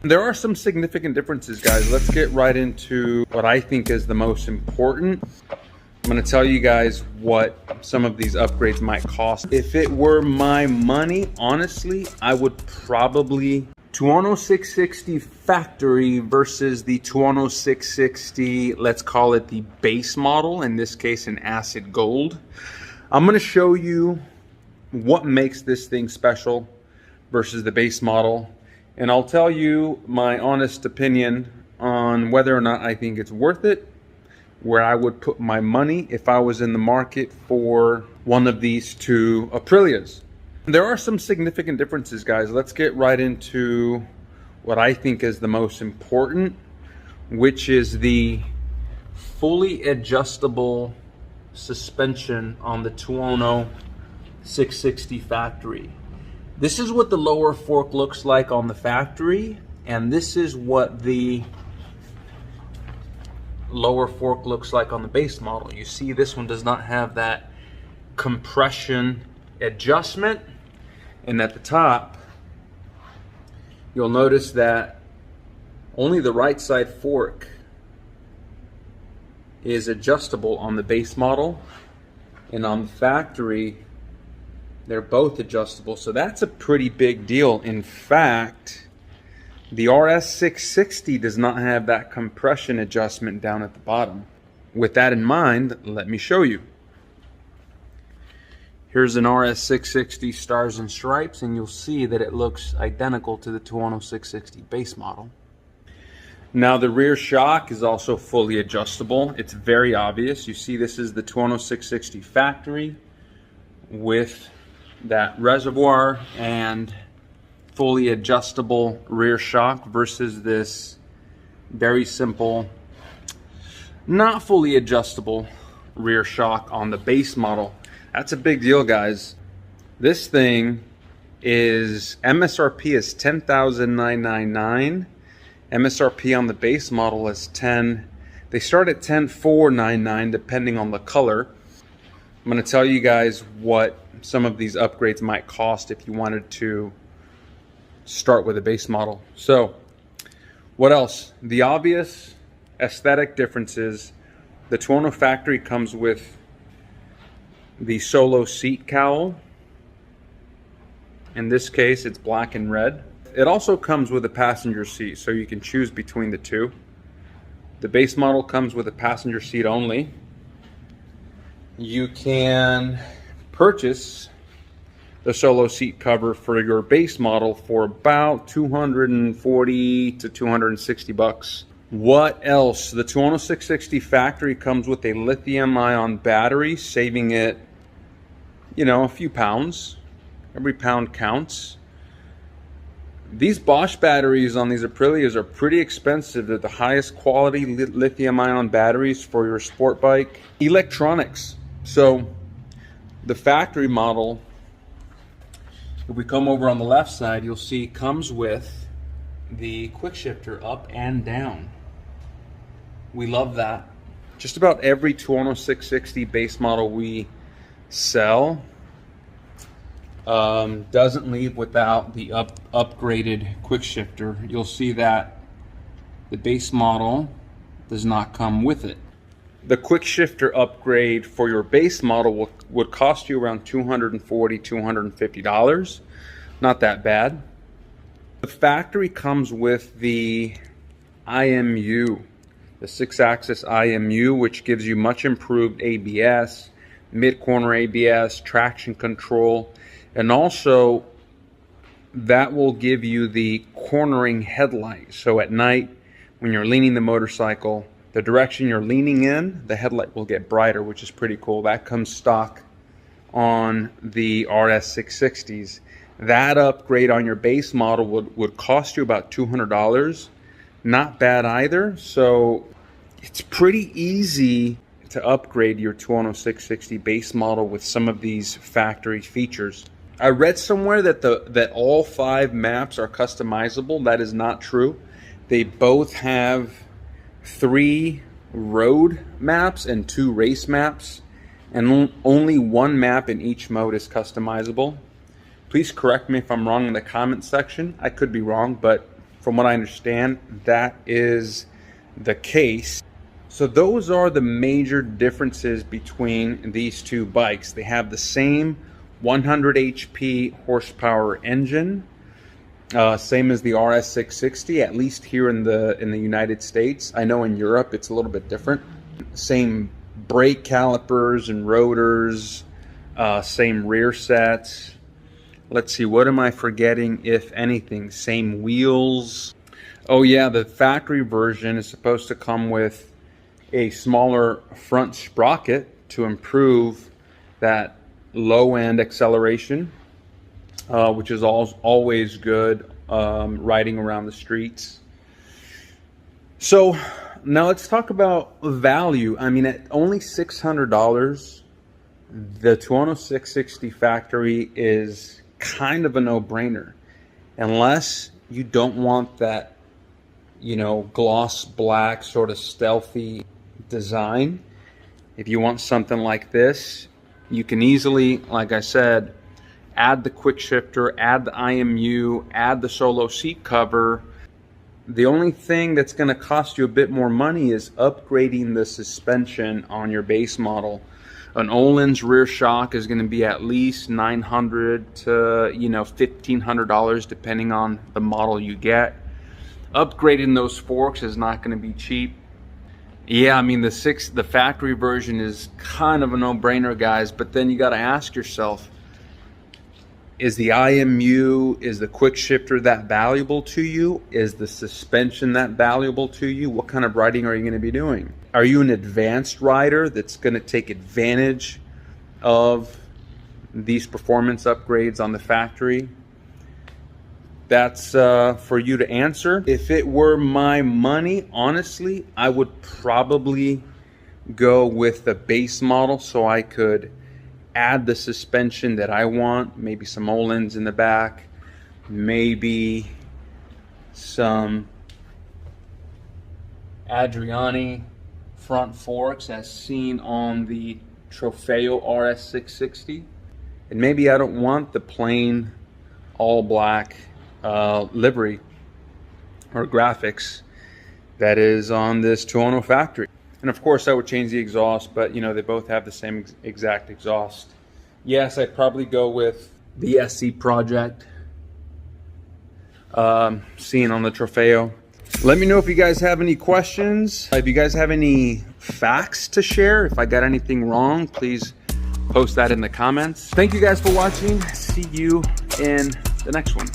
There are some significant differences, guys. Let's get right into what I think is the most important. I'm going to tell you guys what some of these upgrades might cost. If it were my money, honestly, I would probably Tuono 660 factory versus the Tuono 660, let's call it the base model, in this case an acid gold. I'm going to show you what makes this thing special versus the base model, and I'll tell you my honest opinion on whether or not I think it's worth it, where I would put my money if I was in the market for one of these two Aprilias. There are some significant differences, guys. Let's get right into what I think is the most important, which is the fully adjustable suspension on the Tuono 660 factory. This is what the lower fork looks like on the factory, and this is what the lower fork looks like on the base model. You see, this one does not have that compression adjustment, and at the top you'll notice that only the right side fork is adjustable on the base model, and on the factory they're both adjustable. So that's a pretty big deal. In fact, the RS660 does not have that compression adjustment down at the bottom. With that in mind, let me show you. Here's an RS660 Stars and Stripes, and you'll see that it looks identical to the Tuono 660 base model. Now the rear shock is also fully adjustable. It's very obvious. You see, this is the Tuono 660 factory with that reservoir and fully adjustable rear shock versus this very simple, not fully adjustable rear shock on the base model. That's a big deal, guys. This thing is MSRP is $10,999. MSRP on the base model is they start at $10,499 depending on the color. I'm going to tell you guys what some of these upgrades might cost if you wanted to start with a base model. So what else? The obvious aesthetic differences. The Tuono factory comes with the solo seat cowl. In this case, it's black and red. It also comes with a passenger seat, so you can choose between the two. The base model comes with a passenger seat only. You can purchase the solo seat cover for your base model for about $240 to $260. What else? The Tuono 660 factory comes with a lithium-ion battery, saving it, you know, a few pounds. Every pound counts. These Bosch batteries on these Aprilias are pretty expensive. They're the highest quality lithium-ion batteries for your sport bike. Electronics. So the factory model, if we come over on the left side, you'll see comes with the Quickshifter up and down. We love that. Just about every Tuono 660 base model we sell doesn't leave without the upgraded Quickshifter. You'll see that the base model does not come with it. The Quickshifter upgrade for your base model would cost you around $240, $250. Not that bad. The factory comes with the IMU, the 6-axis IMU, which gives you much improved ABS, mid-corner ABS, traction control, and also that will give you the cornering headlight. So at night, when you're leaning the motorcycle, the direction you're leaning in, the headlight will get brighter, which is pretty cool. That comes stock on the RS660s. That upgrade on your base model would cost you about $200. Not bad either. So it's pretty easy to upgrade your Tuono 660 base model with some of these factory features. I read somewhere that all 5 maps are customizable. That is not true. They both have 3 road maps and 2 race maps, and only 1 map in each mode is customizable. Please correct me if I'm wrong in the comment section. I could be wrong, but From what I understand, that is the case. So those are the major differences between these two bikes. They have the same 100 HP horsepower engine, same as the RS660, at least here in the United States. I know in Europe it's a little bit different. Same brake calipers and rotors, same rear sets. Let's see, what am I forgetting, if anything? Same wheels. Oh yeah, the factory version is supposed to come with a smaller front sprocket to improve that low-end acceleration, which is always good riding around the streets. So now let's talk about value. I mean, at only $600, the Tuono 660 factory is kind of a no-brainer, unless you don't want that, you know, gloss black sort of stealthy design. If you want something like this, you can easily, like I said, add the Quickshifter, add the IMU, add the solo seat cover. The only thing that's going to cost you a bit more money is upgrading the suspension on your base model. An Öhlins rear shock is going to be at least $900 to $1,500 depending on the model you get. Upgrading those forks is not going to be cheap. Yeah, I mean the factory version is kind of a no-brainer, guys, but then you got to ask yourself, is the IMU, is the Quickshifter that valuable to you? Is the suspension that valuable to you? What kind of riding are you going to be doing? Are you an advanced rider that's going to take advantage of these performance upgrades on the factory? That's for you to answer. If it were my money, honestly, I would probably go with the base model so I could add the suspension that I want, maybe some Öhlins in the back, maybe some Adriani front forks as seen on the Trofeo RS660. And maybe I don't want the plain all black livery or graphics that is on this Tuono factory. And of course I would change the exhaust, but you know, they both have the same exact exhaust. Yes, I'd probably go with the SC Project seen on the Trofeo. Let me know if you guys have any questions. If you guys have any facts to share, if I got anything wrong, please post that in the comments. Thank you guys for watching. See you in the next one.